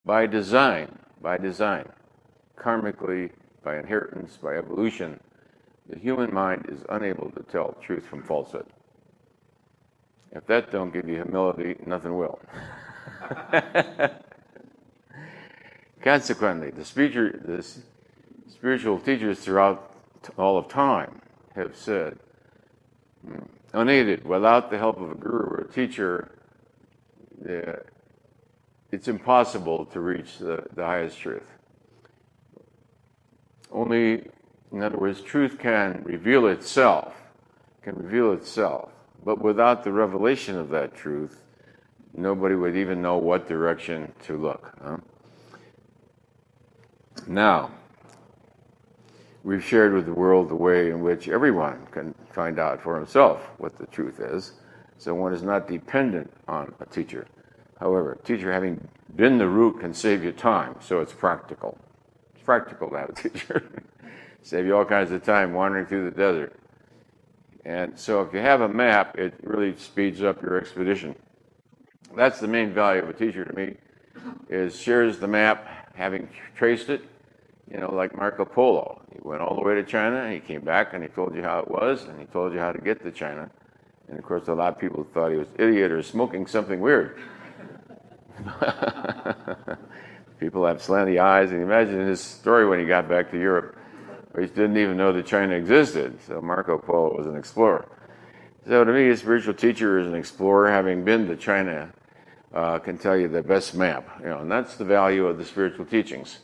by design, karmically, by inheritance, by evolution, the human mind is unable to tell truth from falsehood. If that don't give you humility, nothing will. Consequently, the spiritual teachers throughout all of time have said, unaided, without the help of a guru or a teacher, it's impossible to reach the highest truth. Only, in other words, truth can reveal itself, but without the revelation of that truth, nobody would even know what direction to look. Now, we've shared with the world the way in which everyone can find out for himself what the truth is, so one is not dependent on a teacher. However, a teacher having been the route can save you time, so it's practical. It's practical to have a teacher. Save you all kinds of time wandering through the desert. And so if you have a map, it really speeds up your expedition. That's the main value of a teacher to me, is shares the map, having traced it, like Marco Polo. He went all the way to China, and he came back, and he told you how it was, and he told you how to get to China. And of course, a lot of people thought he was an idiot or smoking something weird. People have slanty eyes, and imagine his story when he got back to Europe. He didn't even know that China existed, so Marco Polo was an explorer. So to me, a spiritual teacher is an explorer, having been to China, can tell you the best map, and that's the value of the spiritual teachings.